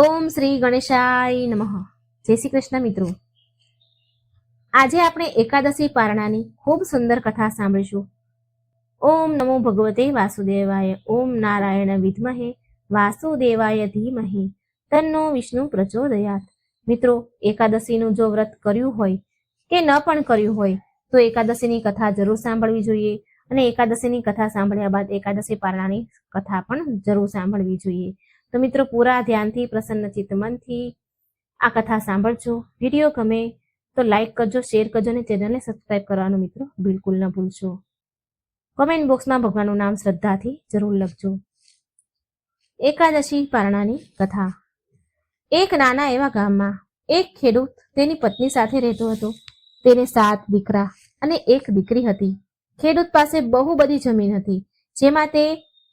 ઓમ શ્રી ગણેશાય નમઃ. જય શ્રી કૃષ્ણ મિત્રો. આજે આપણે એકાદશી પારણાની ખૂબ સુંદર કથા સાંભળીશું. ઓમ નમો ભગવતે વાસુદેવાય. ઓમ નારાયણ વિદ્મહે વાસુદેવાય ધીમહિ તન્નો વિષ્ણુ પ્રચોદયાત. મિત્રો, એકાદશીનું જો વ્રત કર્યું હોય કે ન પણ કર્યું હોય તો એકાદશીની કથા જરૂર સાંભળવી જોઈએ. અને એકાદશીની કથા સાંભળ્યા બાદ એકાદશી પારણાની કથા પણ જરૂર સાંભળવી જોઈએ. તો મિત્રો, પૂરા ધ્યાનથી પ્રસન્ન ચિત્ત મનથી આ કથા સાંભળજો. વિડીયો ગમે તો લાઈક કરજો, શેર કરજો અને ચેનલને સબસ્ક્રાઇબ કરવાનું મિત્રો બિલકુલ ન ભૂલશો. કોમેન્ટ બોક્સમાં ભગવાનનું નામ શ્રદ્ધાથી જરૂર લખજો. એકાદશી પારણાની કથા. એક નાના એવા ગામમાં એક ખેડૂત તેની પત્ની સાથે રહેતો હતો. તેને 7 દીકરા અને 1 દીકરી હતી. ખેડૂત પાસે બહુ બધી જમીન હતી, જેમાં તે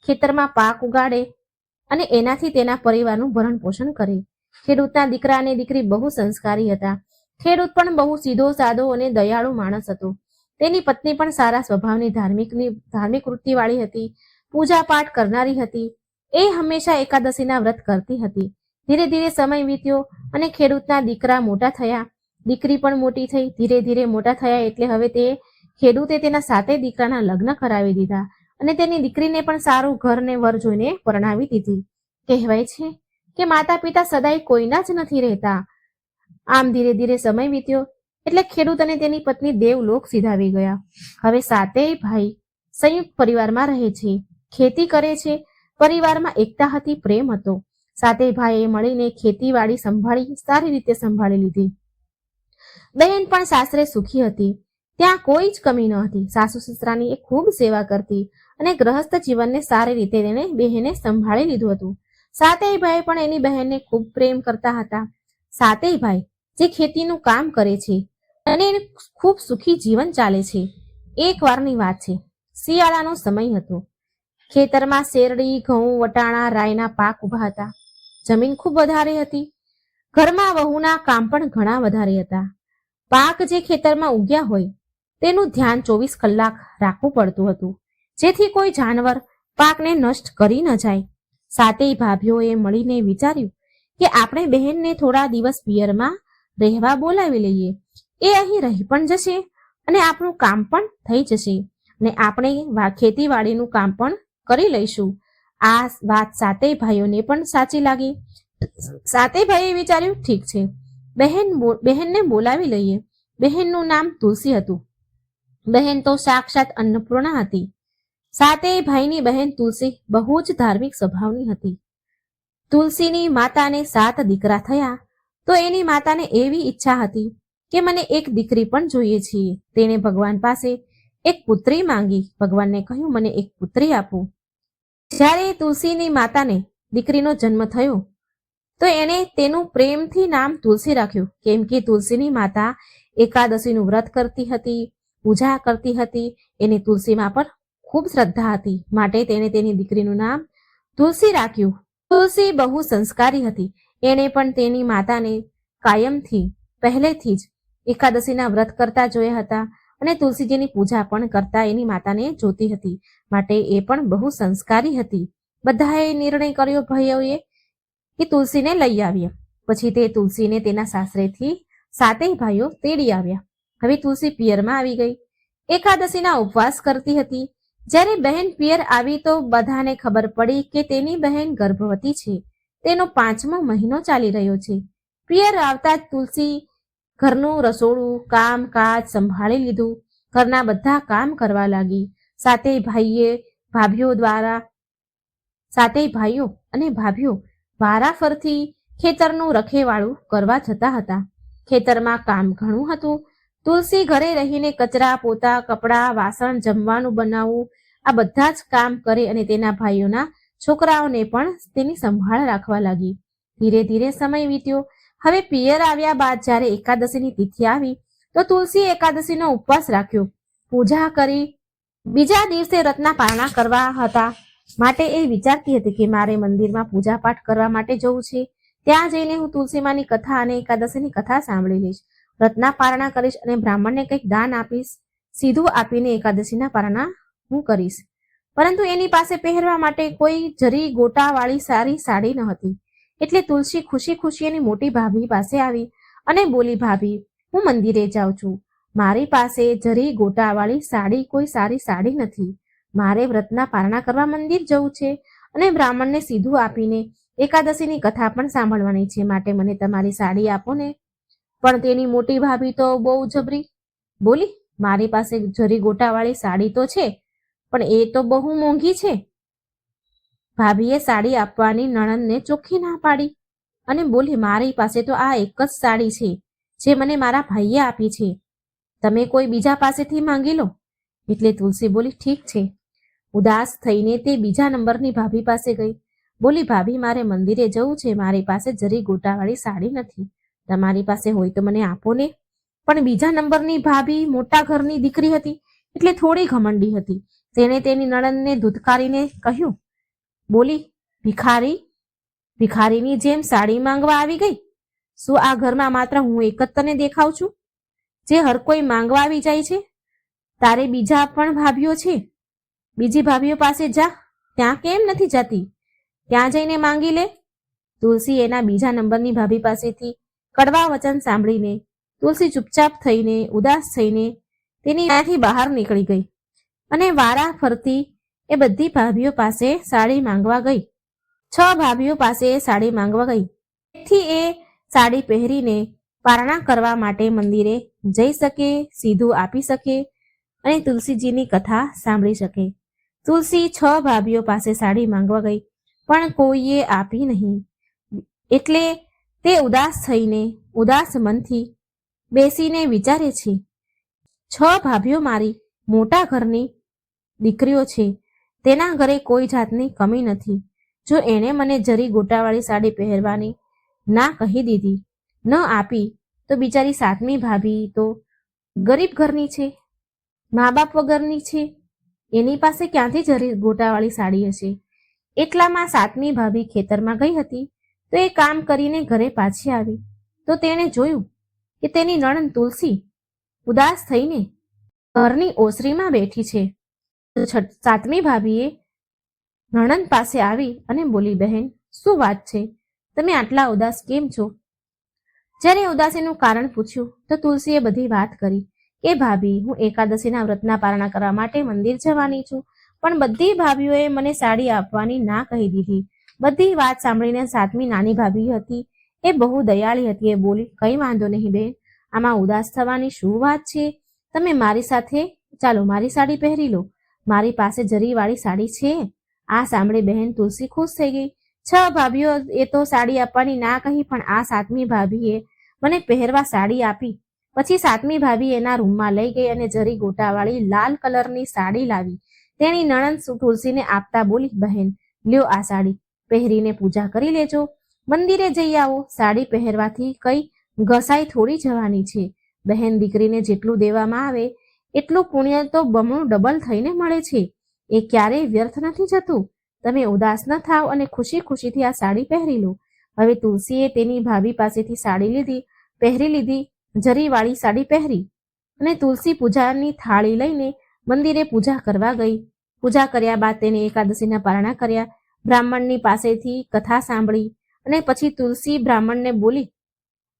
ખેતરમાં પાક ઉગાડે અને એનાથી તેના પરિવારનું ભરણ પોષણ કરે. ખેડૂતના દીકરા અને દીકરી બહુ સંસ્કારી હતા. ખેડૂત પણ બહુ સીધો સાદો અને દયાળુ માણસ હતો. તેની પત્ની પણ સારા સ્વભાવની ધાર્મિક વૃત્તિવાળી હતી, પૂજા પાઠ કરનારી હતી. એ હંમેશા એકાદશીના વ્રત કરતી હતી. ધીરે ધીરે સમય વીત્યો અને ખેડૂતના દીકરા મોટા થયા. દીકરી પણ મોટી થઈ. ધીરે ધીરે મોટા થયા એટલે હવે ખેડૂતે તેના 7 દીકરાના લગ્ન કરાવી દીધા અને તેની દીકરીને પણ સારું ઘર ને વર જોઈને પરણાવી દીધી. કહેવાય છે કે માતા પિતા સદાય કોઈના જ નથી રહેતા. આમ ધીરે ધીરે સમય વીત્યો એટલે ખેડૂત અને તેની પત્ની દેવલોક સીધાવી ગયા. હવે 7 ભાઈ સંયુક્ત પરિવારમાં રહે છે, ખેતી કરે છે. પરિવારમાં એકતા હતી, પ્રેમ હતો. 7 ભાઈએ મળીને ખેતીવાડી સારી રીતે સંભાળી લીધી. બહેન પણ સાસરે સુખી હતી. ત્યાં કોઈ જ કમી ન હતી. સાસુ સસરાની એ ખૂબ સેવા કરતી અને ગ્રહસ્થ જીવનને સારી રીતે તેને બહેને સંભાળી લીધું હતું. 7 ભાઈ પણ એની બહેનને ખૂબ પ્રેમ કરતા હતા. 7 ભાઈ જે ખેતીનું કામ કરે છે અને ખૂબ સુખી જીવન ચાલે છે. એક વારની વાત છે, શિયાળાનો સમય હતો. ખેતરમાં શેરડી, ઘઉં, વટાણા, રાયના પાક ઉભા હતા. જમીન ખૂબ વધારે હતી. ઘરમાં વહુના કામ પણ ઘણા વધારે હતા. પાક જે ખેતરમાં ઉગ્યા હોય તેનું ધ્યાન 24 કલાક રાખવું પડતું હતું, જેથી કોઈ જાનવર પાકને નષ્ટ કરી ન જાય. 7 ભાભીઓએ મળીને વિચાર્યું કે આપણે બહેનને થોડા દિવસ પિયરમાં રહેવા બોલાવી લઈએ. એ અહીં રહી પણ જશે અને આપણું કામ પણ થઈ જશે અને આપણે ખેતીવાડીનું કામ પણ કરી લઈશું. આ વાત 7 ભાઈઓને પણ સાચી લાગી. 7 ભાઈએ વિચાર્યું, ઠીક છે, બહેનને બોલાવી લઈએ. બહેનનું નામ તુલસી હતું. બહેન તો સાક્ષાત અન્નપૂર્ણા હતી. 7 ભાઈની બહેન તુલસી બહુ જ ધાર્મિક સ્વભાવની હતી. તુલસીની માતાને 7 દીકરા થયા તો એની માતાને એવી ઈચ્છા હતી કે મને એક દીકરી પણ જોઈએ છે. તેણે ભગવાન પાસે એક પુત્રી માંગી. ભગવાનને કહ્યું, મને એક પુત્રી આપો. જ્યારે તુલસીની માતાને દીકરીનો જન્મ થયો તો એણે તેનું પ્રેમથી નામ તુલસી રાખ્યું, કેમ કે તુલસીની માતા એકાદશીનું વ્રત કરતી હતી, પૂજા કરતી હતી. એને તુલસીમાં પર ખૂબ શ્રદ્ધા હતી, માટે તેણે તેની દીકરીનું નામ તુલસી રાખ્યું. તુલસી બહુ સંસ્કારી હતી. એણે પણ તેની માતાને પહેલેથી જ એકાદશીના વ્રત કરતા જોયા હતા અને તુલસીજીની પૂજા પણ કરતા એની માતાને જોતી હતી, માટે એ પણ બહુ સંસ્કારી હતી. બધાએ નિર્ણય કર્યો ભાઈઓએ કે તુલસીને લઈ આવ્યા. પછી તે તુલસીને તેના સાસરેથી 7 ભાઈઓ તેડી આવ્યા. હવે તુલસી પિયરમાં આવી ગઈ. એકાદશીના ઉપવાસ કરતી હતી. જ્યારે બહેન પિયર આવી તો બધાને ખબર પડી કે તેની બહેન ગર્ભવતી છે. તેનો 5મો મહિનો ચાલી રહ્યો છે. પિયર આવતા જ તુલસી ઘરનું રસોડું, કામ કાજ સંભાળી લીધું. ઘરના બધા કામ કરવા લાગી. 7 ભાઈઓ અને ભાભીઓ વારાફરથી ખેતરનું રખેવાળું કરવા જતા હતા. ખેતરમાં કામ ઘણું હતું. તુલસી ઘરે રહીને કચરા પોતા, કપડાં, વાસણ, જમવાનું બનાવવું, આ બધા જ કામ કરે અને તેના ભાઈઓના છોકરાઓને પણ તેની સંભાળ રાખવા લાગી. ધીરે ધીરે સમય વીત્યો. હવે પિયર આવ્યા બાદ જ્યારે એકાદશીની તિથિ આવી તો તુલસી એકાદશીનો ઉપવાસ રાખ્યો, પૂજા કરી. બીજા દિવસે વ્રતના પારણા કરવા હતા, માટે એ વિચારતી હતી કે મારે મંદિરમાં પૂજા પાઠ કરવા માટે જવું છે. ત્યાં જઈને હું તુલસીમાની કથા અને એકાદશીની કથા સાંભળી લઈશ, વ્રતના પારણા કરીશ અને બ્રાહ્મણને કંઈક દાન આપીશ. સીધું આપીને એકાદશીના પારણા હું કરીશ. પરંતુ એની પાસે પહેરવા માટે કોઈ જરી ગોટાવાળી સારી સાડી ન હતી. એટલે તુલસી ખુશી ખુશી એની મોટી ભાભી પાસે આવી અને બોલી, ભાભી, હું મંદિરે જાઉં છું. મારી પાસે જરી ગોટાવાળી સાડી, કોઈ સારી સાડી નથી. મારે વ્રતના પારણા કરવા મંદિર જવું છે અને બ્રાહ્મણને સીધું આપીને એકાદશીની કથા પણ સાંભળવાની છે, માટે મને તમારી સાડી આપો ને. પણ તેની મોટી ભાભી તો બહુ જબરી બોલી, મારી પાસે જરી ગોટાવાળી સાડી તો છે, પણ એ તો બહુ મોંઘી છે. ભાભીએ સાડી આપવાની નણંદને ચોખ્ખી ના પાડી અને બોલી, મારી પાસે તો આ એક જ સાડી છે જે મને મારા ભાઈએ આપી છે, તમે કોઈ બીજા પાસેથી માંગી લો. એટલે તુલસી બોલી, ઠીક છે. ઉદાસ થઈને તે બીજા નંબરની ભાભી પાસે ગઈ. બોલી, ભાભી, મારે મંદિરે જવું છે, મારી પાસે જરી ગોટાવાળી સાડી નથી, તમારી પાસે હોય તો મને આપો ને. પણ બીજા નંબરની ભાભી મોટા ઘરની દીકરી હતી એટલે થોડી ઘમંડી હતી. તેણે તેની નણંદને ધૂતકારીને કહ્યું, બોલી, ભિખારીની જેમ સાડી માંગવા આવી ગઈ? શું આ ઘરમાં માત્ર હું એક જ તને દેખાવ છું જે હર કોઈ માંગવા આવી જાય છે? તારે બીજા પણ ભાભીઓ છે, બીજી ભાભીઓ પાસે જા. ત્યાં કેમ નથી જતી? ત્યાં જઈને માંગી લે. તુલસી એના બીજા નંબરની ભાભી પાસેથી કડવા વચન સાંભળીને તુલસી ચૂપચાપ થઈને ઉદાસ થઈને તેની ત્યાંથી બહાર નીકળી ગઈ અને વારા ફરતી એ બધી ભાભીઓ પાસે સાડી માંગવા ગઈ. 6 ભાભીઓ પાસે સાડી માંગવા ગઈ, તેથી એ સાડી પહેરીને પારણા કરવા માટે મંદિરે જઈ શકે, સીધું આપી શકે અને તુલસીજીની કથા સાંભળી શકે. તુલસી 6 ભાભીઓ પાસે સાડી માંગવા ગઈ, પણ કોઈએ આપી નહીં. એટલે તે ઉદાસ થઈને ઉદાસ મનથી બેસીને વિચારે છે, 6 ભાભીઓ મારી મોટા ઘરની દીકરીઓ છે, તેના ઘરે કોઈ જાતની કમી નથી. જો એણે મને જરી ગોટાવાળી સાડી પહેરવાની ના કહી દીધી, ન આપી, તો બિચારી 7મી ભાભી તો ગરીબ ઘરની છે, મા બાપ વગરની છે, એની પાસે ક્યાંથી જરી ગોટાવાળી સાડી હશે? એટલામાં 7મી ભાભી ખેતરમાં ગઈ હતી તો એ કામ કરીને ઘરે પાછી આવી તો તેણે જોયું કે તેની નણંદ તુલસી ઉદાસ થઈને ઘરની ઓસરીમાં બેઠી છે. 7મી ભાભીએ નણંદ પાસે આવી અને બોલી, બહેન, શું વાત છે? તમે આટલા ઉદાસ કેમ છો? જ્યારે ઉદાસીનું કારણ પૂછ્યું તો તુલસીએ બધી વાત કરી કે ભાભી, હું એકાદશીના વ્રતના પારણા કરવા માટે મંદિર જવાની છું, પણ બધી ભાભીઓએ મને સાડી આપવાની ના કહી દીધી. બધી વાત સાંભળીને 7મી નાની ભાભી હતી એ બહુ દયાળી હતી. એ બોલી, કઈ વાંધો નહીં બેન, આમાં ઉદાસ થવાની શું વાત છે? તમે મારી સાથે ચાલો, મારી સાડી પહેરી લો, મારી પાસે જરીવાળી સાડી છે. આ સાંભળી બહેન તુલસી ખુશ થઈ ગઈ. 6 ભાભીઓ એ તો સાડી આપવાની ના કહી, પણ આ 7મી ભાભીએ મને પહેરવા સાડી આપી. પછી 7મી ભાભી એના રૂમમાં લઈ ગઈ અને જરી ગોટાવાળી લાલ કલરની સાડી લાવી. તેની નણંદ તુલસીને આપતા બોલી, બહેન, લ્યો આ સાડી, પહેરીને પૂજા કરી લેજો, મંદિરે જઈ આવો. સાડી પહેરવાથી કઈ ઘસાઈ થોડી જવાની છે. બહેન, દીકરીને જેટલું દેવામાં આવે એટલું પુણ્ય તો બમણું ડબલ થઈને મળે છે, એ ક્યારેય વ્યર્થ નથી જતું. તમે ઉદાસ ન થાવ અને ખુશી ખુશીથી આ સાડી પહેરી લો. હવે તુલસીએ તેની ભાભી પાસેથી સાડી પહેરી લીધી, જરીવાળી સાડી પહેરી અને તુલસી પૂજાની થાળી લઈને મંદિરે પૂજા કરવા ગઈ. પૂજા કર્યા બાદ તેને એકાદશીના પારણા કર્યા, બ્રાહ્મણની પાસેથી કથા સાંભળી અને પછી તુલસી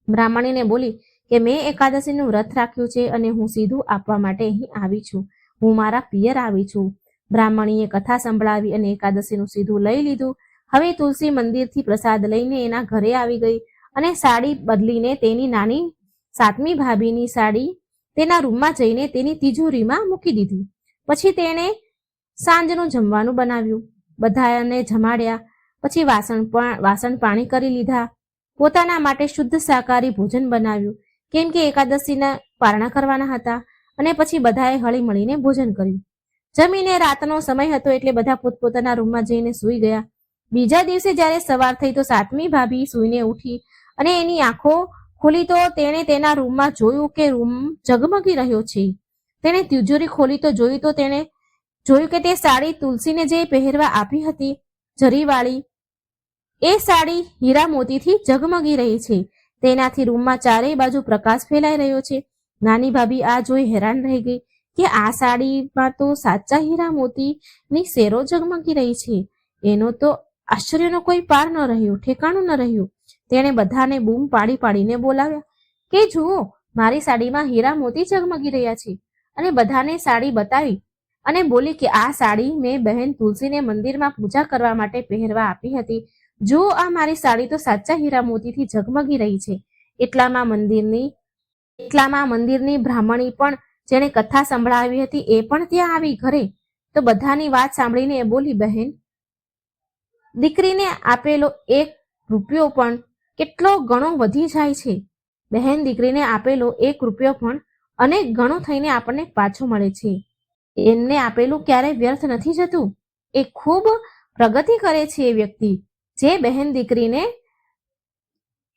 બ્રાહ્મણીને બોલી કે મેં એકાદશીનું વ્રત રાખ્યું છે અને હું સીધું આપવા માટે અહીં આવી છું, હું મારા પિયર આવી છું. બ્રાહ્મણીએ કથા સંભળાવી અને એકાદશીનું સીધું લઈ લીધું. હવે તુલસી મંદિરથી પ્રસાદ લઈને એના ઘરે આવી ગઈ અને સાડી બદલીને તેની નાની 7મી ભાભીની સાડી તેના રૂમમાં જઈને તેની તિજોરીમાં મૂકી દીધી. પછી તેણે સાંજનું જમવાનું બનાવ્યું, બધાને જમાડ્યા, પછી વાસણ પાણી કરી લીધા, પોતાના માટે શુદ્ધ શાકાહારી ભોજન બનાવ્યું, કેમ કે એકાદશીના પારણા કરવાના હતા, અને પછી બધાએ હળી મળીને ભોજન કર્યું. જમીને રાતનો સમય હતો એટલે બધા પોતપોતાના રૂમમાં જઈને સૂઈ ગયા. બીજા દિવસે જ્યારે સવાર થઈ તો 7મી ભાભી સૂઈને ઉઠી અને એની આંખો ખોલી તો તેણે તેના રૂમમાં જોયું કે રૂમ ઝગમગી રહ્યો છે. તેણે તિજોરી ખોલી તો જોયું કે તે સાડી તુલસીને જે પહેરવા આપી હતી જરીવાળી, એ સાડી હીરા મોતીથી ઝગમગી રહી છે. તેનાથી રૂમમાં ચારેય બાજુ પ્રકાશ ફેલાઈ રહ્યો છે. નાની ભાભી આ જોઈ હેરાન રહી ગઈ કે આ સાડીમાં તો સાચા હીરા મોતીની શેરો ઝગમગી રહી છે, એનો તો આશ્ચર્યનો કોઈ પાર ન રહ્યો, ઠેકાણું ન રહ્યું. તેણે બધાને બૂમ પાડી પાડીને બોલાવ્યા કે જુઓ, મારી સાડીમાં હીરા મોતી ઝગમગી રહ્યા છે. અને બધાને સાડી બતાવી અને બોલી કે આ સાડી મેં બહેન તુલસીને મંદિરમાં પૂજા કરવા માટે પહેરવા આપી હતી. જુઓ, આ મારી સાડી તો સાચા હીરા મોતીથી ઝગમગી રહી છે. એટલામાં મંદિરની બ્રાહ્મણી પણ જેણે કથા સંભળાવી હતી એ પણ ત્યાં આવી ઘરે. તો બધાની વાત સાંભળીને એ બોલી, બહેન, દીકરીને આપેલો 1 રૂપિયો પણ કેટલો ગણો વધી જાય છે. બહેન, દીકરીને આપેલો 1 રૂપિયો પણ અનેક ગણો થઈને આપણને પાછો મળે છે. એમને આપેલું ક્યારેય વ્યર્થ નથી જતું. એ ખૂબ પ્રગતિ કરે છે એ વ્યક્તિ જે બહેન દીકરીને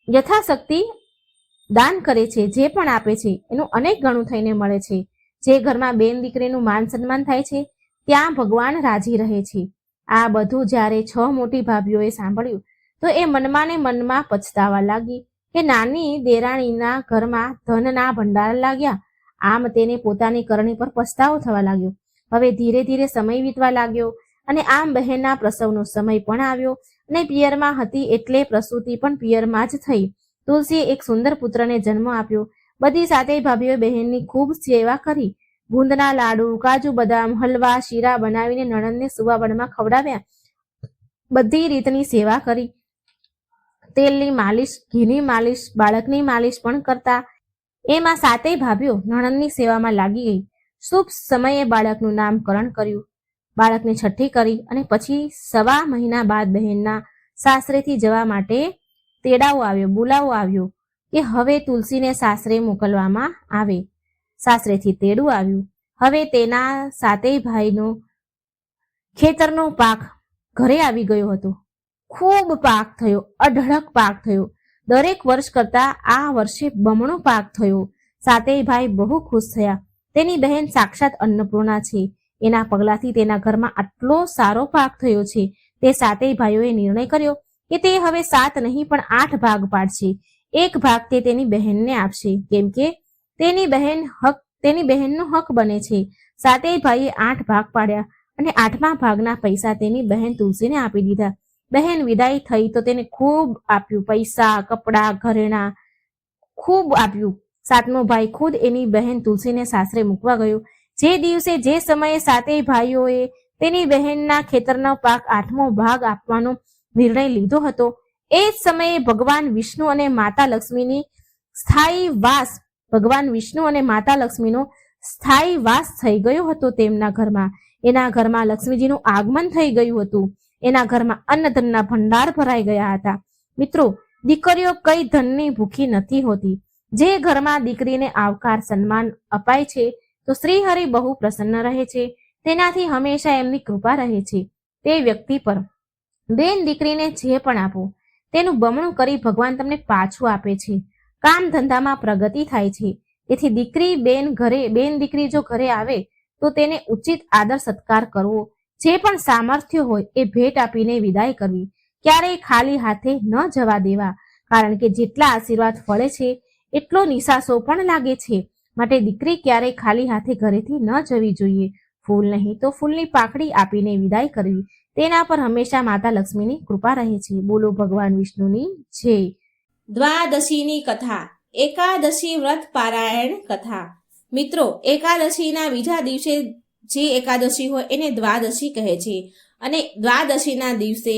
યથાશક્તિ દાન કરે છે, જે પણ આપે છે એનું અનેક ગણું થઈને મળે છે. જે ઘરમાં બેન દીકરીનું માન સન્માન થાય છે ત્યાં ભગવાન રાજી રહે છે. આ બધું જ્યારે 6 મોટી ભાભીઓએ સાંભળ્યું તો એ મનમાં ને મનમાં પછતાવા લાગી કે નાની દેરાણીના ઘરમાં ધનના ભંડાર લાગ્યા. આમ તેને પોતાની કરણી પર પસ્તાવો થવા લાગ્યો. હવે ધીરે ધીરે સમય વીતવા લાગ્યો અને આમ બહેનના પ્રસવનો સમય પણ આવ્યો અને પિયરમાં હતી એટલે પ્રસૂતિ પણ પિયરમાં જ થઈ. તુલસીએ એક સુંદર પુત્રને જન્મ આપ્યો. બધી 7 ભાભીઓએ બહેનની ખૂબ સેવા કરી. ગુંદના લાડુ, કાજુ બદામ, હલવા, શીરા બનાવીને નણંદને સુવાવડમાં ખવડાવ્યા. બધી રીતની સેવા કરી. તેલની માલિશ, ઘીની માલિશ, બાળકની માલિશ પણ કરતા. એમાં 7 ભાભીઓ નણંદની સેવામાં લાગી ગઈ. શુભ સમયે બાળકનું નામકરણ કર્યું, બાળકની છઠ્ઠી કરી અને પછી 1.25 મહિના બાદ બહેનના સાસરેથી જવા માટે બોલાવો આવ્યો કે હવે તુલસીને સાસરે મોકલવામાં આવે. સાસરેથી તેડું આવ્યું. હવે તેના 7 ભાઈનો ખેતરનો પાક ઘરે આવી ગયો હતો. ખૂબ પાક થયો, અઢળક પાક થયો. દરેક વર્ષ કરતા આ વર્ષે બમણો પાક થયો. 7 ભાઈ બહુ ખુશ થયા. તેની બહેન સાક્ષાત અન્નપૂર્ણા છે. એના પગલાથી તેના ઘરમાં આટલો સારો પાક થયો છે. તે 7 ભાઈઓએ નિર્ણય કર્યો કે તે હવે 7 નહીં પણ 8 ભાગ પાડશે. 1 ભાગ તે તેની બહેનને આપશે, કેમ કે તેની બહેનનો હક બને છે. 7 ભાઈએ 8 ભાગ પાડ્યા અને 8મા ભાગના પૈસા તેની બહેન તુલસીને આપી દીધા. બહેન વિદાય થઈ તો તેને ખૂબ આપ્યું, પૈસા, કપડાં, ઘરેણાં ખૂબ આપ્યું. 7મો ભાઈ ખુદ એની બહેન તુલસીને સાસરે મૂકવા ગયો. જે દિવસે જે સમયે 7 ભાઈઓએ તેની બહેનના ખેતરનો પાક 8મો ભાગ આપવાનો નિર્ણય લીધો હતો એ જ સમયે ભગવાન વિષ્ણુ અને માતા લક્ષ્મીનો સ્થાયી વાસ થઈ ગયો હતો તેમના ઘરમાં. એના ઘરમાં લક્ષ્મીજીનું આગમન થઈ ગયું હતું. એના ઘરમાં અન્નધનના ભંડાર ભરાઈ ગયા હતા. મિત્રો, દીકરીઓ કઈ ધનની ભૂખી નથી હોતી. જે ઘરમાં દીકરીને આવકાર સન્માન અપાય છે તો શ્રીહરિ બહુ પ્રસન્ન રહે છે. તેનાથી હંમેશા એમની કૃપા રહે છે. તે વ્યક્તિ પર બેન દીકરીને જે પણ આપો તેનું બમણું કરી ભગવાન તમને પાછું આપે છે. કામ ધંધામાં પ્રગતિ થાય છે. તેથી બેન દીકરી જો ઘરે આવે તો તેને ઉચિત આદર સત્કાર કરવો. જે પણ સામર્થ્ય હોય એ ભેટ આપીને વિદાય કરવી. ક્યારેય ખાલી હાથે ન જવા દેવા, કારણ કે જેટલા આશીર્વાદ ફળે છે એટલો નિશાસો પણ લાગે છે. માટે દીકરી ક્યારેય ખાલી હાથે ઘરેથી ન જવી જોઈએ. ફૂલ નહીં તો ફૂલની પાકડી આપીને વિદાય કરવી. તેના પર હંમેશા માતા લક્ષ્મીની કૃપા રહે છે. બોલો ભગવાન વિષ્ણુની જય. દ્વાદશીની કથા. એકાદશી વ્રત પારાયણ કથા. મિત્રો, એકાદશીના બીજા દિવસે જે એકાદશી હોય એને દ્વાદશી કહે છે અને દ્વાદશીના દિવસે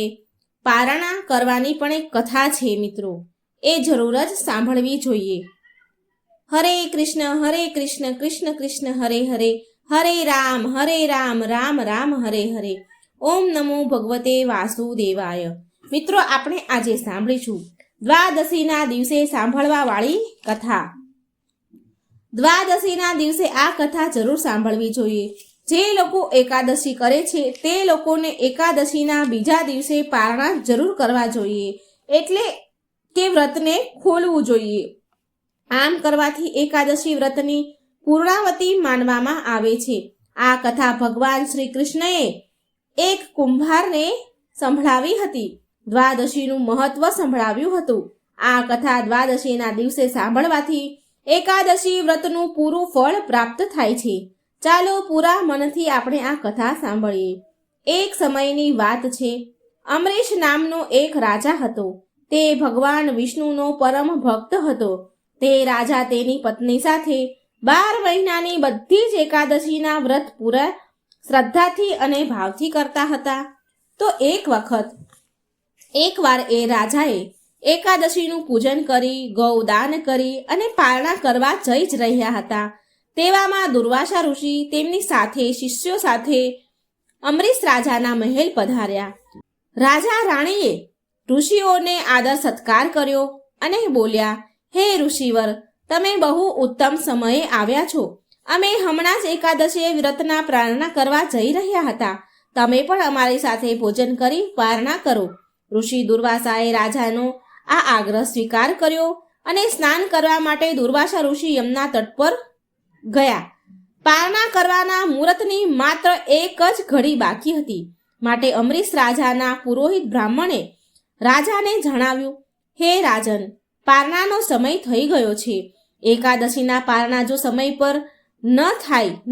પારણા કરવાની પણ એક કથા છે. મિત્રો, એ જરૂર જ સાંભળવી જોઈએ. હરે કૃષ્ણ કૃષ્ણ કૃષ્ણ હરે હરે, હરે રામ રામ રામ હરે હરે. ઓમ નમો ભગવતે વાસુદેવાય. મિત્રો, આપણે આજે સાંભળીશું દ્વાદશીના દિવસે સાંભળવા વાળી કથા. દ્વાદશીના દિવસે આ કથા જરૂર સાંભળવી જોઈએ. જે લોકો એકાદશી કરે છે તે લોકોને એકાદશીના બીજા દિવસે પારણા જરૂર કરવા જોઈએ, એટલે કે વ્રતને ખોલવું જોઈએ. આમ કરવાથી એકાદશી વ્રતની પૂર્ણાવતી માનવામાં આવે છે. આ કથા ભગવાન શ્રી કૃષ્ણએ એક કુંભારને સંભળાવી હતી. દ્વાદશીનું મહત્વ સંભળાવ્યું હતું. આ કથા દ્વાદશીના દિવસે સાંભળવાથી એકાદશી વ્રતનું પૂરું ફળ પ્રાપ્ત થાય છે. ચાલો પૂરા મનથી આપણે આ કથા સાંભળીએ. એક સમયની વાત છે. અમરીશ નામનો એક રાજા હતો. તે ભગવાન વિષ્ણુનો પરમ ભક્ત હતો. તે રાજા તેની પત્ની સાથે 12 મહિનાની બધી જ એકાદશીના વ્રત પૂરા શ્રદ્ધાથી અને ભાવથી કરતા હતા. તો એકવાર એ રાજાએ એકાદશીનું પૂજન કરી, ગૌદાન કરી અને પારણા કરવા જઈ જ રહ્યા હતા. તેવામાં દુર્વાસા ઋષિ તેમની સાથે શિષ્યો સાથે અમરીશ રાજાના મહેલ પધાર્યા. રાજા રાણીએ ઋષિઓને આદર સત્કાર કર્યો અને બોલ્યા, હે ઋષિવર, તમે બહુ ઉત્તમ સમયે આવ્યા છો. અમે હમણાં જ એકાદશીએ વ્રતના પારણા કરવા જઈ રહ્યા હતા. તમે પણ અમારી સાથે ભોજન કરી પારણા કરો. ઋષિ દુર્વાસાએ રાજાનો આ આગ્રહ સ્વીકાર કર્યો અને સ્નાન કરવા માટે દુર્વાસા ઋષિ યમુના તટ પર ગયા. પારણા કરવાના મુહૂર્તની માત્ર એક જ ઘડી બાકી હતી. માટે અમરીશ રાજાના પુરોહિત બ્રાહ્મણે રાજાને જણાવ્યું, હે રાજન, પારણાનો સમય થઈ ગયો છે. એકાદશીના પારણા જો સમય પર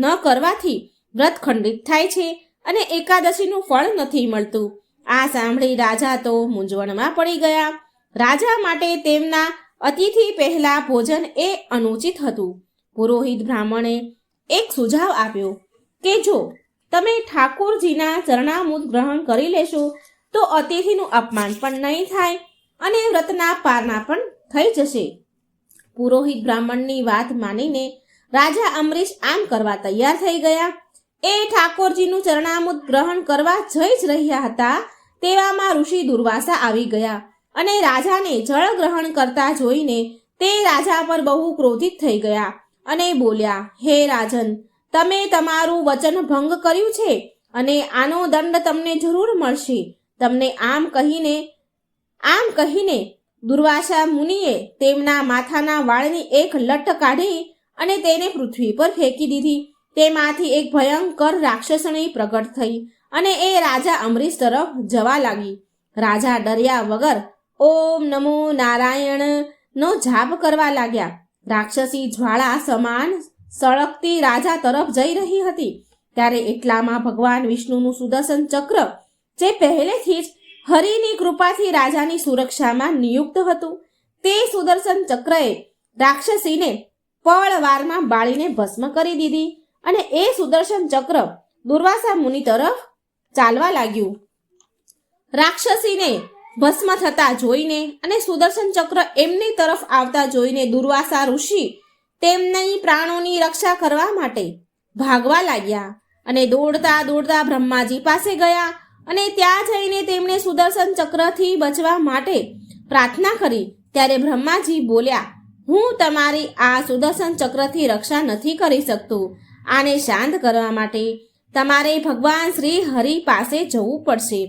ન કરવાથી વ્રત ખંડિત થાય છે અને એકાદશીનું ફળ નથી મળતું. આ સાંભળી રાજા તો મૂંઝવણમાં પડી ગયા. રાજા માટે તેમના અતિથિ પહેલા ભોજન એ અનુચિત હતું. પુરોહિત બ્રાહ્મણે એક સુઝાવ આપ્યો કે જો તમે ઠાકોરજીના ચરણામૃત ગ્રહણ કરી લેશો તો અતિથિનું અપમાન પણ નહીં થાય અને વ્રતના પારણા પણ થઈ જશે. પુરોહિત બ્રાહ્મણની વાત માનીને રાજા અમરીશ આમ કરવા તૈયાર થઈ ગયા. એ ઠાકોરજીનું ચરણામૃત ગ્રહણ કરવા જઈ જ રહ્યા હતા. તેવામાં ઋષિ દુર્વાસા આવી ગયા અને રાજાને જળ ગ્રહણ કરતા જોઈને તે રાજા પર બહુ ક્રોધિત થઈ ગયા અને બોલ્યા, હે રાજન, તમે તમારું વચન ભંગ કર્યું છે અને આનો દંડ તમને જરૂર મળશે. તમને આમ કહીને દુર્વાસા મુનિએ તેમના માથાના વાળની એક લટ કાઢી અને તેને પૃથ્વી પર ફેંકી દીધી. તેમાંથી એક ભયંકર રાક્ષસણી પ્રગટ થઈ અને એ રાજા અમરીશ તરફ જવા લાગી. રાજા ડર્યા વગર ઓમ નમો નારાયણ નો જાપ કરવા લાગ્યા. રાક્ષસી જ્વાળા સમાન સળગતી રાજા તરફ જઈ રહી હતી. ત્યારે એટલામાં ભગવાન વિષ્ણુનું સુદર્શન ચક્ર, જે પહેલેથી જ હરિની કૃપાથી રાજાની સુરક્ષામાં નિયુક્ત હતું, તે સુદર્શન ચક્રએ રાક્ષસીને પળવારમાં બાળીને ભસ્મ કરી દીધી અને એ સુદર્શન ચક્ર દુર્વાસા મુનિ તરફ ચાલવા લાગ્યું. રાક્ષસીને ભસ્મ થતા જોઈને અને સુદર્શન ચક્ર એમની તરફ આવતા જોઈને દુર્વાસા ઋષિ તેમની પ્રાણોની રક્ષા કરવા માટે ભાગવા લાગ્યા અને દોડતા દોડતા બ્રહ્માજી પાસે ગયા અને ત્યાં જઈને તેમણે સુદર્શન ચક્રથી બચવા માટે પ્રાર્થના કરી. ત્યારે બ્રહ્માજી બોલ્યા, હું તમારી આ સુદર્શન ચક્રથી રક્ષા નથી કરી શકતો. આને શાંત કરવા માટે તમારે ભગવાન શ્રી હરિ પાસે જવું પડશે.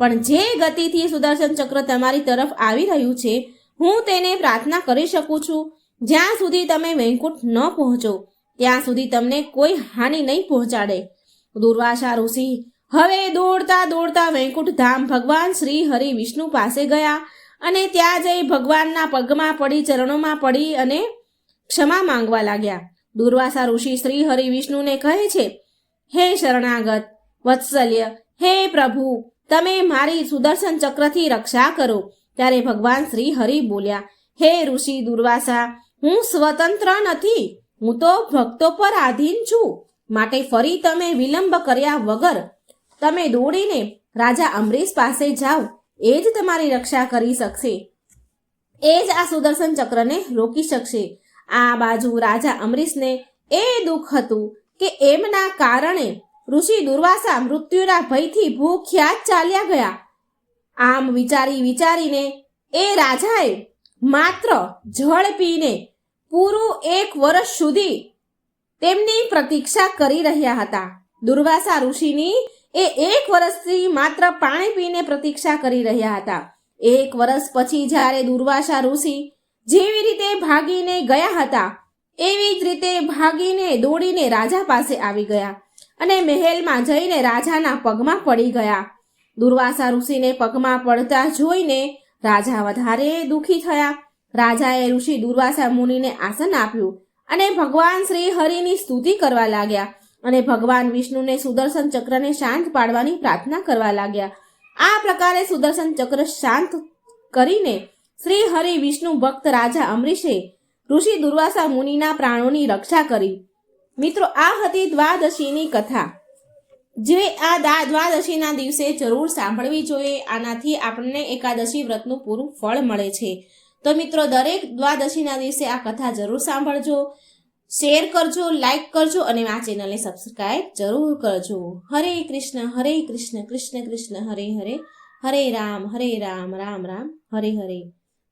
પણ જે ગતિથી સુદર્શન ચક્ર તમારી તરફ આવી રહ્યું છે, હું તેને પ્રાર્થના કરી શકું છું. જ્યાં સુધી તમે વૈકુંઠ ન પહોંચો ત્યાં સુધી તમને કોઈ હાનિ નહીં પહોંચાડે. દુર્વાસા ઋષિ હવે દોડતા દોડતા વૈકુંઠ ધામ ભગવાન શ્રી હરિ વિષ્ણુ પાસે ગયા અને ત્યાં જઈ ભગવાનના પગમાં પડી, ચરણોમાં પડી અને ક્ષમા માંગવા લાગ્યા. દુર્વાસા ઋષિ શ્રી હરિ વિષ્ણુને કહે છે, હે શરણાગત વત્સલ્ય, હે પ્રભુ, તમે મારી સુદર્શન ચક્રથી રક્ષા કરો. ત્યારે ભગવાન શ્રી હરિ બોલ્યા, હે ઋષિ દુર્વાસા, હું સ્વતંત્ર નથી, હું તો ભક્તો પર આધીન છું. માટે ફરી તમે વિલંબ કર્યા વગર તમે દોડીને રાજા અમરીશ પાસે જાઓ. એ જ તમારી રક્ષા કરી શકશે, એ જ આ સુદર્શન ચક્રને રોકી શકશે. આ બાજુ રાજા અમરીશને એ દુઃખ હતું કે એમના કારણે ઋષિ દુર્વાસા મૃત્યુના ભયથી ભૂખ્યા જ ચાલ્યા ગયા. આમ વિચારીને એ રાજાએ માત્ર જળ પીને પૂરું 1 વર્ષ સુધી તેમની પ્રતીક્ષા કરી રહ્યા હતા. દુર્વાસા ઋષિની એ 1 વર્ષથી માત્ર પાણી પીને પ્રતીક્ષા કરી રહ્યા હતા. 1 વર્ષ પછી જ્યારે દુર્વાસા ઋષિ જેવી રીતે ભાગીને ગયા હતા એવી જ રીતે ભાગીને દોડીને રાજા પાસે આવી ગયા અને મહેલમાં જઈને રાજાના પગમાં પડી ગયા. દુર્વાસા ઋષિને પગમાં પડતા જોઈને રાજા વધારે દુઃખી થયા. રાજાએ ઋષિ દુર્વાસા મુનિને આસન આપ્યું અને ભગવાન શ્રી હરિની સ્તુતિ કરવા લાગ્યા અને ભગવાન વિષ્ણુને સુદર્શન ચક્રને શાંત પાડવાની પ્રાર્થના કરવા લાગ્યા. આ પ્રકારે સુદર્શન ચક્ર શાંત કરીને શ્રી હરિ વિષ્ણુ ભક્ત રાજા અમરીશે ઋષિ દુર્વાસા મુનિના પ્રાણોની રક્ષા કરી. મિત્રો, આ હતી દ્વાદશીની કથા, જે આ દ્વાદશીના દિવસે જરૂર સાંભળવી જોઈએ. આનાથી આપણને એકાદશી વ્રતનું પૂરું ફળ મળે છે. તો મિત્રો, દરેક દ્વાદશીના દિવસે આ કથા જરૂર સાંભળજો, શેર કરજો, લાઈક કરજો અને આ ચેનલને સબસ્ક્રાઇબ જરૂર કરજો. હરે કૃષ્ણ કૃષ્ણ કૃષ્ણ હરે હરે, હરે રામ રામ રામ હરે હરે.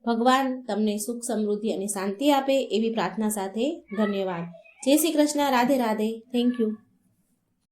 ભગવાન તમને સુખ, સમૃદ્ધિ અને શાંતિ આપે એવી પ્રાર્થના સાથે ધન્યવાદ. જય શ્રી કૃષ્ણ. રાધે રાધે. Thank you.